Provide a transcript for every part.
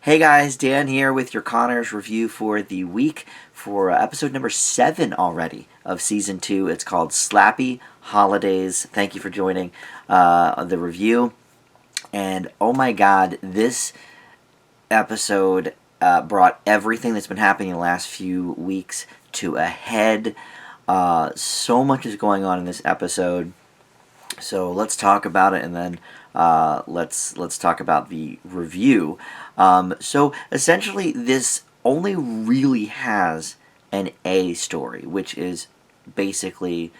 Hey guys, Dan here with your Connors review for the week for episode number 7 already of season 2. It's called Slappy Holidays. Thank you for joining the review. And oh my god, this episode brought everything that's been happening in the last few weeks to a head. So much is going on in this episode. So let's talk about it, and then let's talk about the review. So essentially, this only really has an A story, which is basically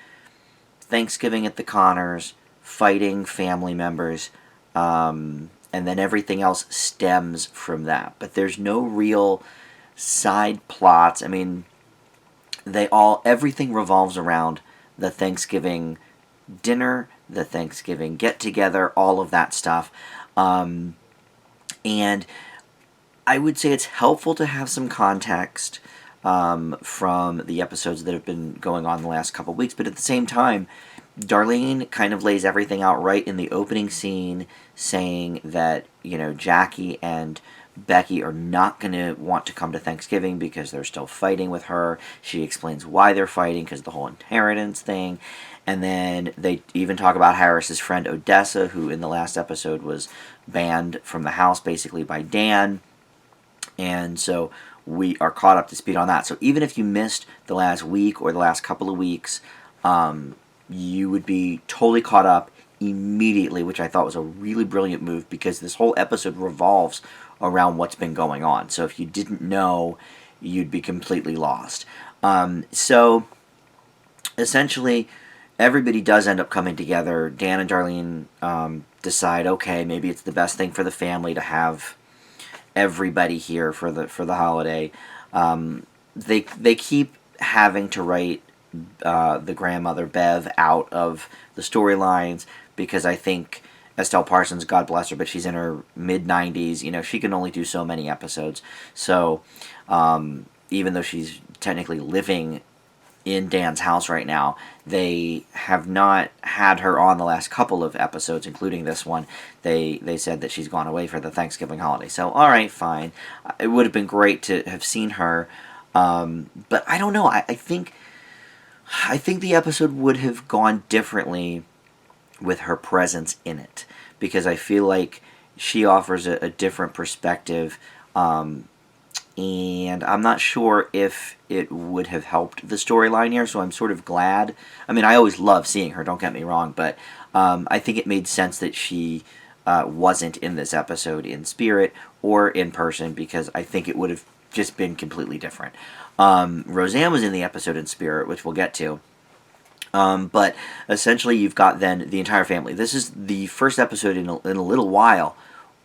Thanksgiving at the Connors, fighting family members, and then everything else stems from that. But there's no real side plots. I mean, everything revolves around the Thanksgiving dinner, the Thanksgiving get-together, all of that stuff. And I would say it's helpful to have some context from the episodes that have been going on the last couple weeks, but at the same time, Darlene kind of lays everything out right in the opening scene, saying that, Jackie and Becky are not going to want to come to Thanksgiving because they're still fighting with her. She explains why they're fighting, because of the whole inheritance thing. And then they even talk about Harris's friend Odessa, who in the last episode was banned from the house basically by Dan. And so we are caught up to speed on that. So even if you missed the last week or the last couple of weeks, you would be totally caught up immediately, which I thought was a really brilliant move, because this whole episode revolves around what's been going on. So if you didn't know, you'd be completely lost. So essentially, everybody does end up coming together. Dan and Darlene decide, okay, maybe it's the best thing for the family to have everybody here for the holiday. They keep having to write the grandmother Bev out of the storylines, because I think Estelle Parsons, God bless her, but she's in her mid-90s. She can only do so many episodes. So even though she's technically living in Dan's house right now, they have not had her on the last couple of episodes, including this one. They said that she's gone away for the Thanksgiving holiday. So, all right, fine. It would have been great to have seen her, but I don't know. I think the episode would have gone differently with her presence in it, because I feel like she offers a different perspective. And I'm not sure if it would have helped the storyline here, so I'm sort of glad. I mean, I always love seeing her, don't get me wrong, but I think it made sense that she wasn't in this episode in spirit or in person, because I think it would have just been completely different. Roseanne was in the episode in spirit, which we'll get to. But essentially, you've got then the entire family. This is the first episode in a little while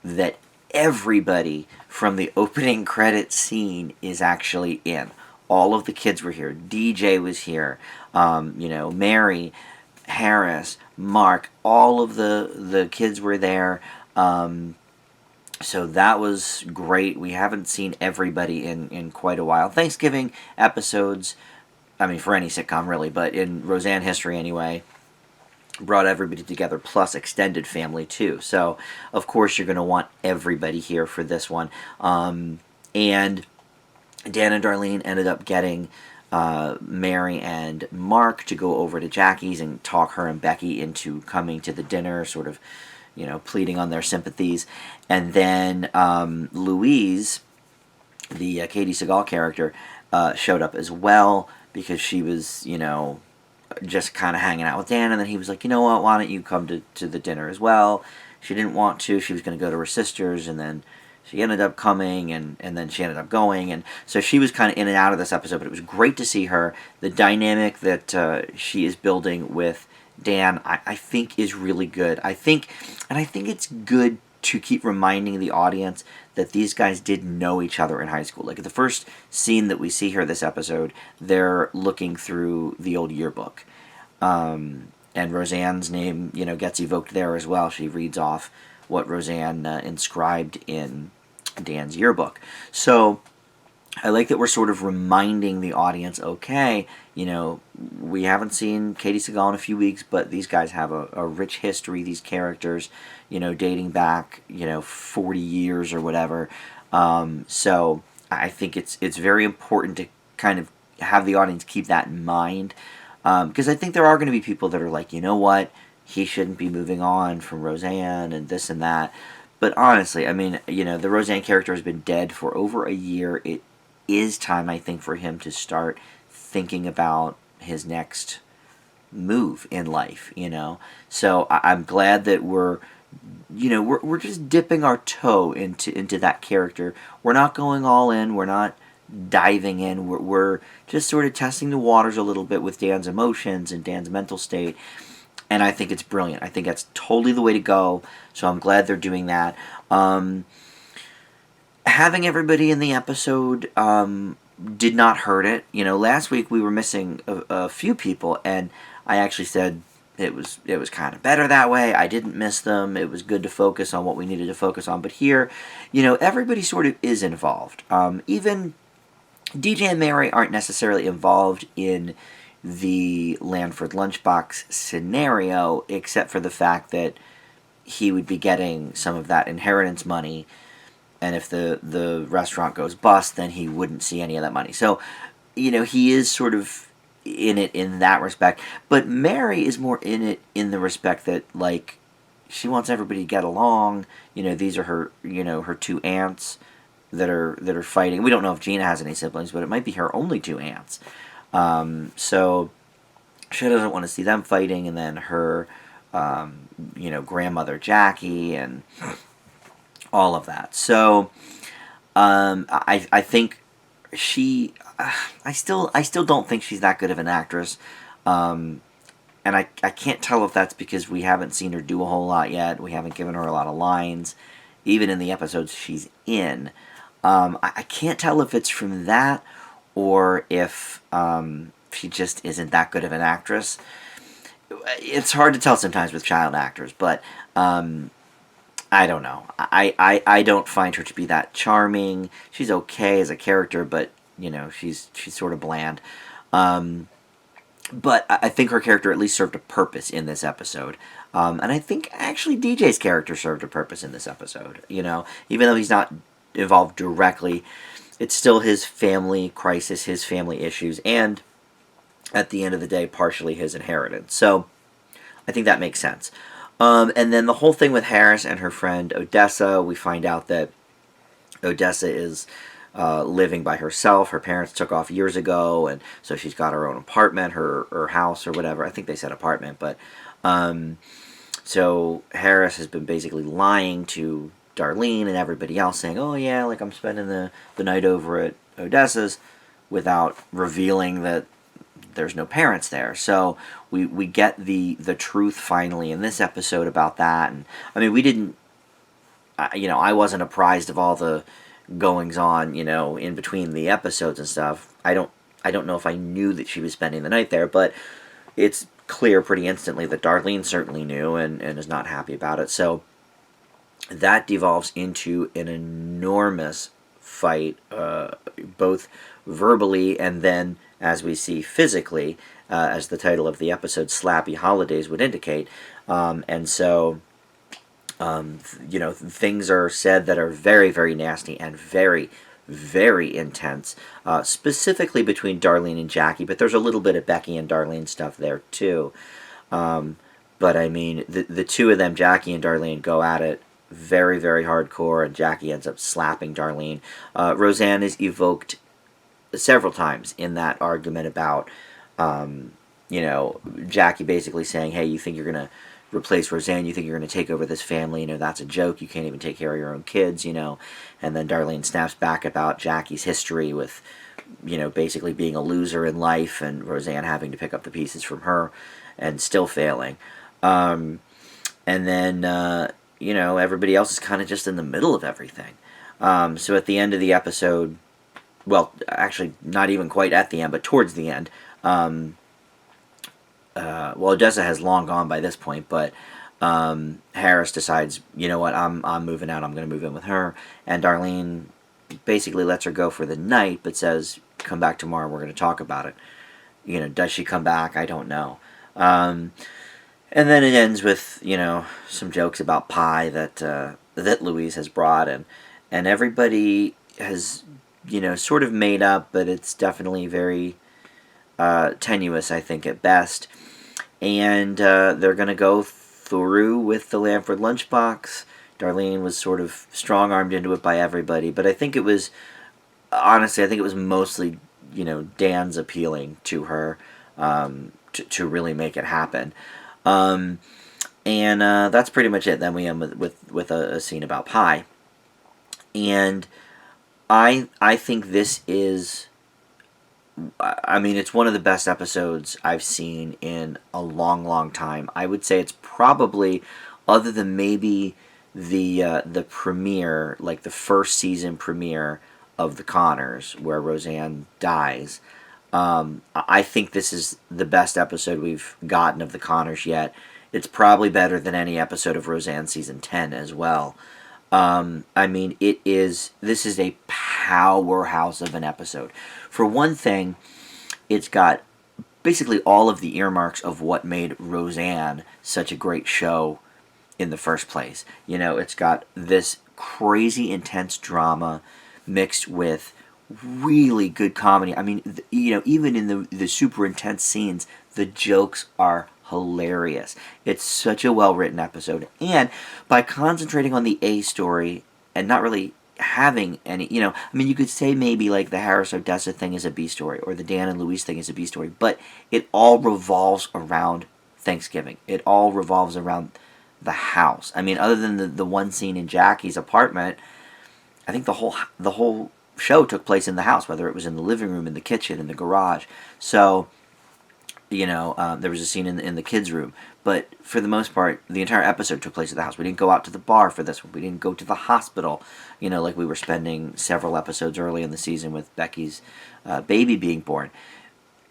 that everybody from the opening credits scene is actually in. All of the kids were here. DJ was here. Mary, Harris, Mark, all of the kids were there. So that was great. We haven't seen everybody in quite a while. Thanksgiving episodes, I mean, for any sitcom really, but in Roseanne history anyway, brought everybody together, plus extended family too. So of course you're going to want everybody here for this one. And Dan and Darlene ended up getting Mary and Mark to go over to Jackie's and talk her and Becky into coming to the dinner, sort of, pleading on their sympathies. And then Louise, the Katie Sagal character, showed up as well, because she was, just kind of hanging out with Dan, and then he was like, you know what, why don't you come to the dinner as well? She didn't want to. She was going to go to her sister's, and then she ended up coming, and then she ended up going, and so she was kind of in and out of this episode, but it was great to see her. The dynamic that she is building with Dan, I think, is really good. I think it's good to keep reminding the audience that these guys did know each other in high school. Like, the first scene that we see here this episode, they're looking through the old yearbook. And Roseanne's name, gets evoked there as well. She reads off what Roseanne inscribed in Dan's yearbook. So I like that we're sort of reminding the audience, okay, we haven't seen Katie Sagal in a few weeks, but these guys have a rich history, these characters, dating back, 40 years or whatever. So I think it's very important to kind of have the audience keep that in mind, because I think there are going to be people that are like, you know what, he shouldn't be moving on from Roseanne and this and that. But honestly, I mean, the Roseanne character has been dead for over a year. It is time, I think, for him to start thinking about his next move in life. So I'm glad that we're just dipping our toe into that character. We're not going all in. We're not diving in. We're just sort of testing the waters a little bit with Dan's emotions and Dan's mental state. And I think it's brilliant. I think that's totally the way to go. So I'm glad they're doing that. Having everybody in the episode did not hurt it. Last week we were missing a few people, and I actually said it was kind of better that way. I didn't miss them. It was good to focus on what we needed to focus on. But here, everybody sort of is involved. Even DJ and Mary aren't necessarily involved in the Lanford lunchbox scenario, except for the fact that he would be getting some of that inheritance money, and if the restaurant goes bust, then he wouldn't see any of that money. So, he is sort of in it in that respect. But Mary is more in it in the respect that, like, she wants everybody to get along. These are her two aunts that are fighting. We don't know if Gina has any siblings, but it might be her only two aunts. So she doesn't want to see them fighting, and then her, grandmother Jackie and all of that. So I think I still don't think she's that good of an actress. And I can't tell if that's because we haven't seen her do a whole lot yet. We haven't given her a lot of lines, even in the episodes she's in. I can't tell if it's from that or if she just isn't that good of an actress. It's hard to tell sometimes with child actors, but I don't know. I don't find her to be that charming. She's okay as a character, but she's sort of bland. But I think her character at least served a purpose in this episode. And I think actually DJ's character served a purpose in this episode. Even though he's not involved directly, it's still his family crisis, his family issues, and at the end of the day, partially his inheritance. So I think that makes sense. And then the whole thing with Harris and her friend Odessa, we find out that Odessa is living by herself. Her parents took off years ago, and so she's got her own apartment, her house or whatever. I think they said apartment, but so Harris has been basically lying to Darlene and everybody else, saying, "Oh yeah, like I'm spending the night over at Odessa's," without revealing that there's no parents there. So we get the truth finally in this episode about that. And I mean, we didn't, I wasn't apprised of all the goings on, in between the episodes and stuff. I don't know if I knew that she was spending the night there, but it's clear pretty instantly that Darlene certainly knew and is not happy about it. So that devolves into an enormous fight, both verbally and then, as we see, physically, as the title of the episode, Slappy Holidays, would indicate. And so, things are said that are very, very nasty and very, very intense, specifically between Darlene and Jackie, but there's a little bit of Becky and Darlene stuff there, too. But, I mean, the two of them, Jackie and Darlene, go at it very, very hardcore, and Jackie ends up slapping Darlene. Roseanne is evoked several times in that argument about, Jackie basically saying, "Hey, you think you're going to replace Roseanne? You think you're going to take over this family? That's a joke. You can't even take care of your own kids, And then Darlene snaps back about Jackie's history with, basically being a loser in life, and Roseanne having to pick up the pieces from her and still failing. And then, everybody else is kind of just in the middle of everything. So at the end of the episode, well, actually, not even quite at the end, but towards the end, Odessa has long gone by this point, but Harris decides, you know what, I'm moving out, I'm going to move in with her, and Darlene basically lets her go for the night, but says, come back tomorrow, we're going to talk about it. Does she come back? I don't know. And then it ends with, some jokes about pie that Louise has brought, and and everybody has, sort of made up, but it's definitely very tenuous, I think, at best. And they're going to go through with the Lamford lunchbox. Darlene was sort of strong armed into it by everybody, but I think it was, honestly, I think it was mostly, Dan's appealing to her to really make it happen. And that's pretty much it. Then we end with a scene about pie. And I think this is, I mean, it's one of the best episodes I've seen in a long, long time. I would say it's probably, other than maybe the premiere, like the first season premiere of The Connors, where Roseanne dies. I think this is the best episode we've gotten of The Connors yet. It's probably better than any episode of Roseanne season 10 as well. I mean, this is a powerhouse of an episode. For one thing, it's got basically all of the earmarks of what made Roseanne such a great show in the first place. It's got this crazy intense drama mixed with really good comedy. I mean, even in the super intense scenes, the jokes are hilarious. It's such a well-written episode. And by concentrating on the A story and not really having any, I mean, you could say maybe like the Harris Odessa thing is a B story or the Dan and Louise thing is a B story, but it all revolves around Thanksgiving. It all revolves around the house. I mean, other than the one scene in Jackie's apartment, I think the whole show took place in the house, whether it was in the living room, in the kitchen, in the garage. So, there was a scene in the kids' room, but for the most part, the entire episode took place at the house. We didn't go out to the bar for this one. We didn't go to the hospital, like we were spending several episodes early in the season with Becky's baby being born.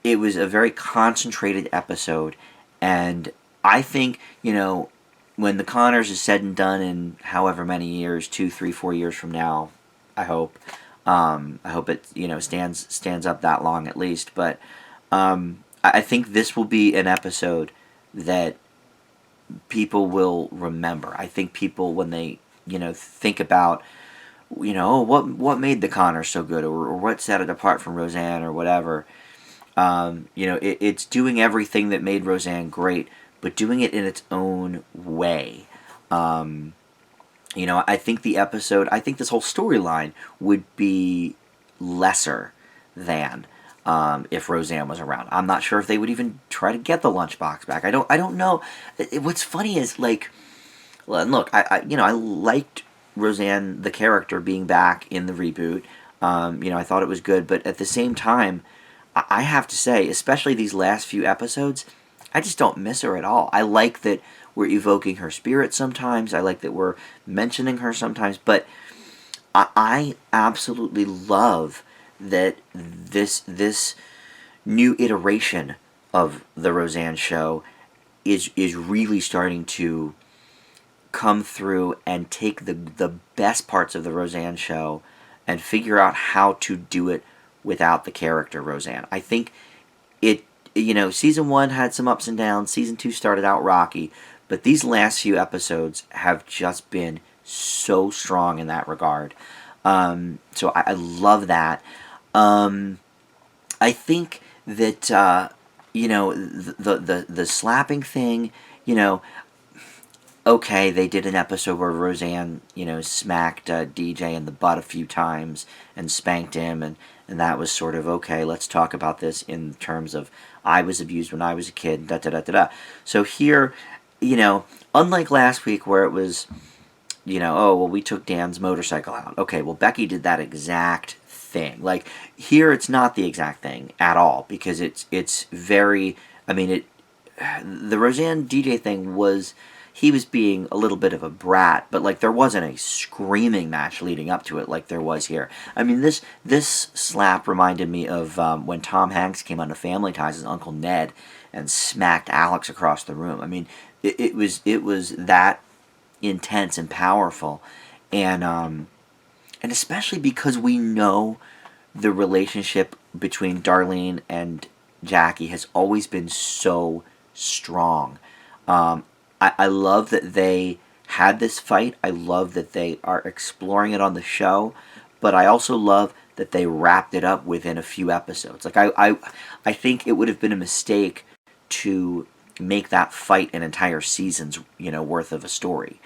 It was a very concentrated episode, and I think, when The Connors is said and done in however many years, 2, 3, 4 years from now, I hope it stands up that long at least. But I think this will be an episode that people will remember. I think people, when they think about what made The Connors so good, or what set it apart from Roseanne or whatever. It's doing everything that made Roseanne great, but doing it in its own way. I think I think this whole storyline would be lesser than if Roseanne was around. I'm not sure if they would even try to get the lunchbox back. I don't know. What's funny is, like, well, and look, I liked Roseanne the character being back in the reboot. I thought it was good, but at the same time, I have to say, especially these last few episodes, I just don't miss her at all. I like that we're evoking her spirit sometimes. I like that we're mentioning her sometimes. But I absolutely love that this new iteration of the Roseanne show is really starting to come through and take the best parts of the Roseanne show and figure out how to do it without the character Roseanne. I think season 1 had some ups and downs. Season 2 started out rocky, but these last few episodes have just been so strong in that regard. So I love that. I think that the slapping thing, okay, they did an episode where Roseanne, smacked DJ in the butt a few times and spanked him, and that was sort of, okay, let's talk about this in terms of I was abused when I was a kid, da-da-da-da-da. So here, unlike last week where it was, oh, well, we took Dan's motorcycle out. Okay, well, Becky did that exact thing. Like, here it's not the exact thing at all, because it's very, the Roseanne DJ thing was, he was being a little bit of a brat, but like there wasn't a screaming match leading up to it like there was here. I mean, this slap reminded me of when Tom Hanks came on to Family Ties as Uncle Ned and smacked Alex across the room. I mean, it was that intense and powerful, and especially because we know the relationship between Darlene and Jackie has always been so strong. I love that they had this fight. I love that they are exploring it on the show, but I also love that they wrapped it up within a few episodes. Like I think it would have been a mistake to make that fight an entire season's worth of a story.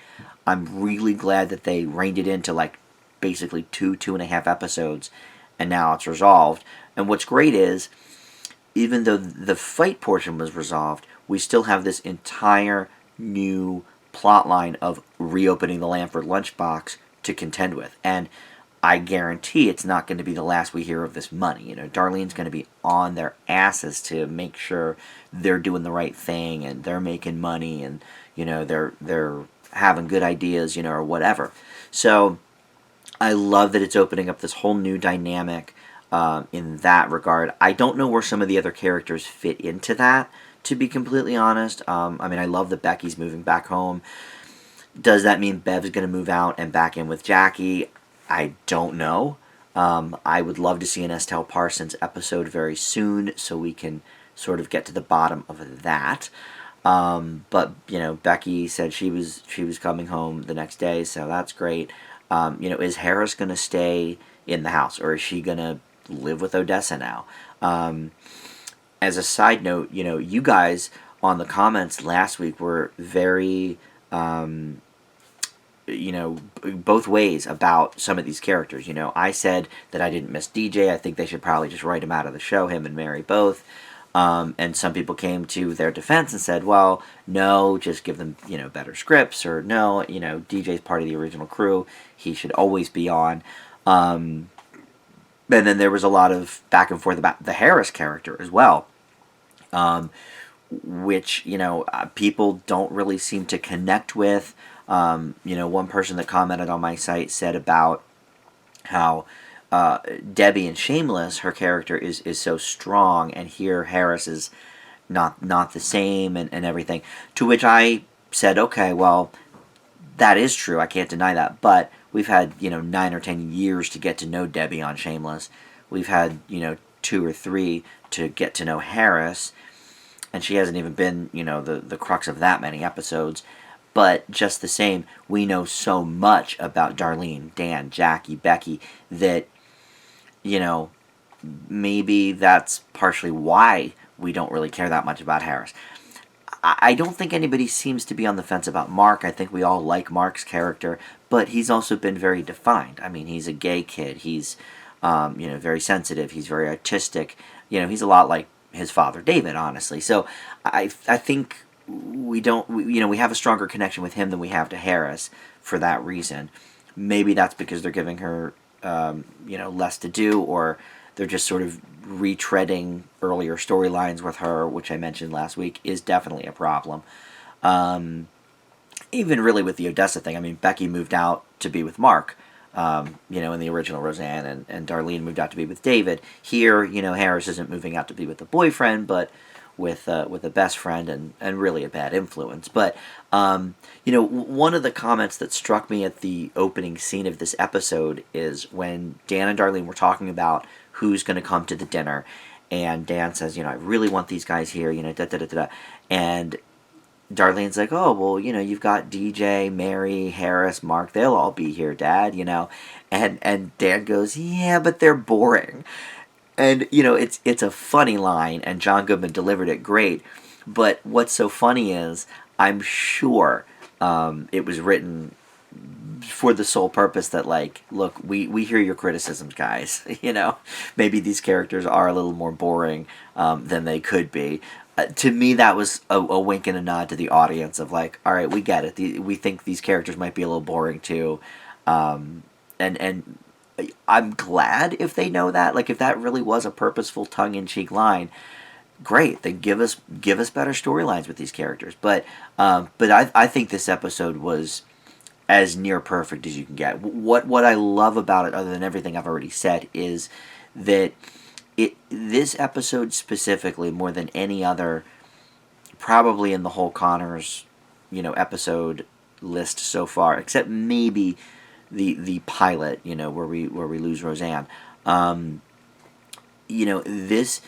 I'm really glad that they reined it into like basically 2.5 episodes, and now it's resolved. And what's great is, even though the fight portion was resolved, we still have this entire new plot line of reopening the Lamford lunchbox to contend with. And I guarantee it's not going to be the last we hear of this money. Darlene's going to be on their asses to make sure they're doing the right thing and they're making money, and they're having good ideas, or whatever. So I love that it's opening up this whole new dynamic in that regard. I don't know where some of the other characters fit into that, to be completely honest. I love that Becky's moving back home. Does that mean Bev's going to move out and back in with Jackie? I don't know. I would love to see an Estelle Parsons episode very soon so we can sort of get to the bottom of that. But Becky said she was coming home the next day, so that's great. Is Harris going to stay in the house, or is she going to live with Odessa now? As a side note, you guys on the comments last week were very both ways about some of these characters. I said that I didn't miss DJ. I think they should probably just write him out of the show, him and Mary both. And some people came to their defense and said, well, no, just give them, better scripts, or no, DJ's part of the original crew. He should always be on. And then there was a lot of back and forth about the Harris character as well, which, people don't really seem to connect with. One person that commented on my site said about how Debbie in Shameless, her character is so strong, and here Harris is not the same, and everything. To which I said, okay, well, that is true. I can't deny that. But we've had 9 or 10 years to get to know Debbie on Shameless. We've had 2 or 3 to get to know Harris, and she hasn't even been the crux of that many episodes. But just the same, we know so much about Darlene, Dan, Jackie, Becky that maybe that's partially why we don't really care that much about Harris. I don't think anybody seems to be on the fence about Mark. I think we all like Mark's character, but he's also been very defined. He's a gay kid. He's, very sensitive. He's very artistic. He's a lot like his father, David, honestly. So I think we have a stronger connection with him than we have to Harris for that reason. Maybe that's because they're giving her less to do, or they're just sort of retreading earlier storylines with her, which I mentioned last week is definitely a problem. Even really with the Odessa thing, Becky moved out to be with Mark, in the original Roseanne, and Darlene moved out to be with David. Here, Harris isn't moving out to be with a boyfriend, but with a best friend, and really a bad influence. But one of the comments that struck me at the opening scene of this episode is when Dan and Darlene were talking about who's going to come to the dinner, and Dan says, I really want these guys here, and Darlene's like, oh, well, you've got DJ, Mary, Harris, Mark, they'll all be here, Dad, and Dan goes, yeah, but they're boring. And, it's a funny line, and John Goodman delivered it great. But what's so funny is, I'm sure it was written for the sole purpose that, look, we hear your criticisms, guys. Maybe these characters are a little more boring than they could be. To me, that was a wink and a nod to the audience of all right, we get it. We think these characters might be a little boring too. And I'm glad if they know that. If that really was a purposeful, tongue-in-cheek line, great. Then give us better storylines with these characters. But I think this episode was as near perfect as you can get. What I love about it, other than everything I've already said, is that this episode specifically, more than any other, probably in the whole Connors, episode list so far, except maybe the pilot, where we lose Roseanne. This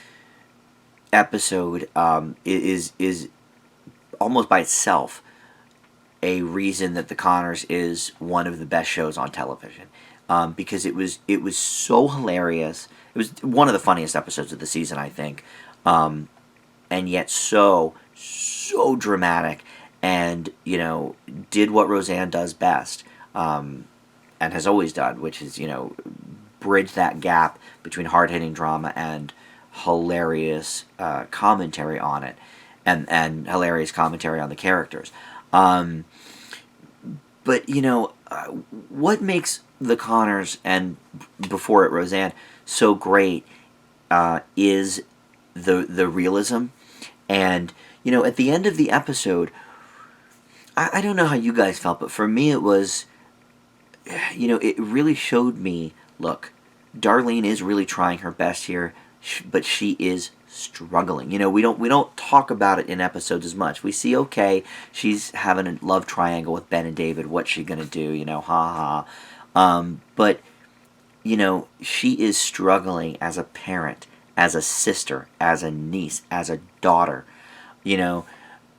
episode is almost by itself a reason that The Conners is one of the best shows on television, because it was so hilarious. It was one of the funniest episodes of the season, I think, and yet so dramatic, and did what Roseanne does best, and has always done, which is bridge that gap between hard hitting drama and hilarious commentary on it, and hilarious commentary on the characters. But what makes The Conners and before it Roseanne so great is the realism, and at the end of the episode, I don't know how you guys felt, but for me it was, it really showed me, look, Darlene is really trying her best here, but she is struggling. We don't talk about it in episodes as much. We see, okay, she's having a love triangle with Ben and David. What's she gonna do? Ha ha. But she is struggling as a parent, as a sister, as a niece, as a daughter.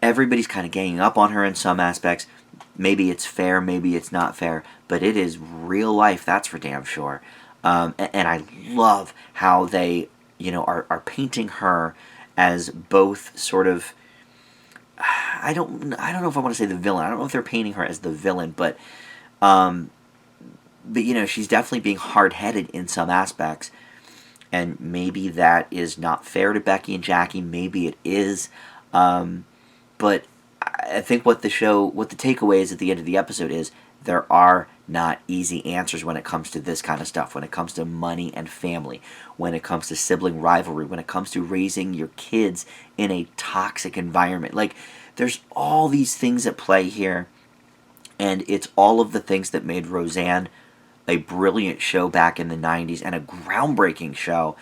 Everybody's kind of ganging up on her in some aspects. Maybe it's fair, maybe it's not fair, but it is real life. That's for damn sure. And I love how they are painting her as both sort of, I don't know if I want to say the villain. I don't know if they're painting her as the villain, but she's definitely being hard-headed in some aspects, and maybe that is not fair to Becky and Jackie. Maybe it is, but I think what the takeaway is at the end of the episode is there are not easy answers when it comes to this kind of stuff, when it comes to money and family, when it comes to sibling rivalry, when it comes to raising your kids in a toxic environment. Like, there's all these things at play here, and it's all of the things that made Roseanne a brilliant show back in the 90s and a groundbreaking show.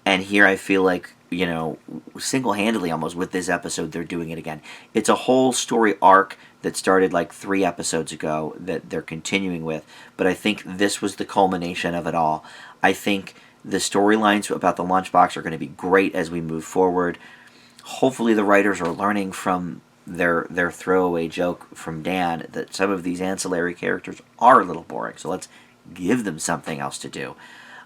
And here I feel like, single-handedly almost with this episode, they're doing it again. It's a whole story arc that started like 3 episodes ago that they're continuing with, but I think this was the culmination of it all. I think the storylines about the lunchbox are going to be great as we move forward. Hopefully the writers are learning from their throwaway joke from Dan that some of these ancillary characters are a little boring, so let's give them something else to do.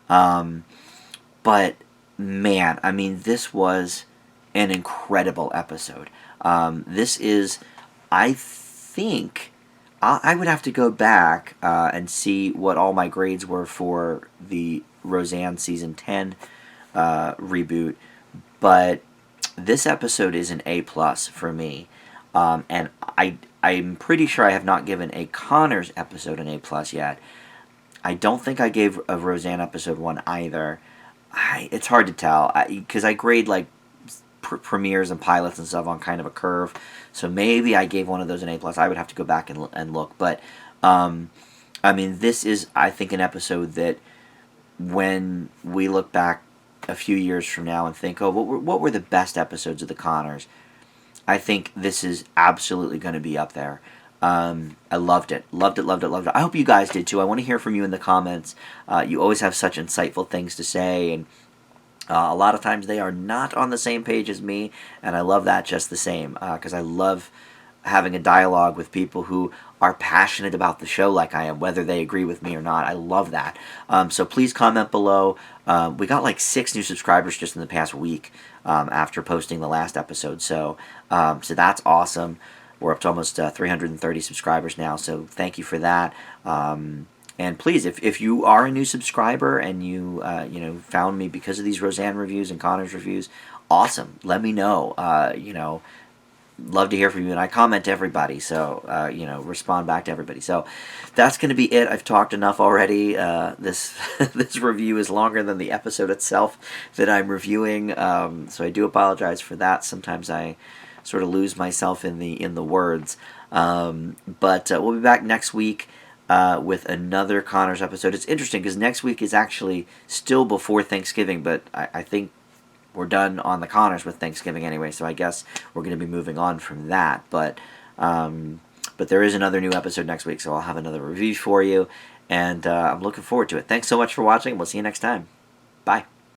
But man, I mean, this was an incredible episode. This is, I think, I would have to go back and see what all my grades were for the Roseanne Season 10 reboot, but this episode is an A+ for me. And I'm pretty sure I have not given a Conners episode an A+ yet. I don't think I gave a Roseanne episode 1 either. It's hard to tell, because I grade like premieres and pilots and stuff on kind of a curve, so maybe I gave one of those an A+. I would have to go back and look, but I mean, this is, I think, an episode that when we look back a few years from now and think, oh, what were the best episodes of The Conners, I think this is absolutely going to be up there. I loved it. Loved it. I hope you guys did too. I want to hear from you in the comments. You always have such insightful things to say, and a lot of times they are not on the same page as me, and I love that just the same, because I love having a dialogue with people who are passionate about the show like I am, whether they agree with me or not. I love that. So please comment below. We got like 6 new subscribers just in the past week after posting the last episode, so that's awesome. We're up to almost 330 subscribers now, so thank you for that. And please, if you are a new subscriber and you found me because of these Roseanne reviews and Conners reviews, awesome. Let me know. Love to hear from you, and I comment to everybody, so respond back to everybody. So that's going to be it. I've talked enough already. This this review is longer than the episode itself that I'm reviewing, so I do apologize for that. Sometimes I sort of lose myself in the words, but we'll be back next week with another Conners episode. It's interesting because next week is actually still before Thanksgiving, but I think we're done on the Conners with Thanksgiving anyway, so I guess we're going to be moving on from that. But there is another new episode next week, so I'll have another review for you, and I'm looking forward to it. Thanks so much for watching. We'll see you next time. Bye.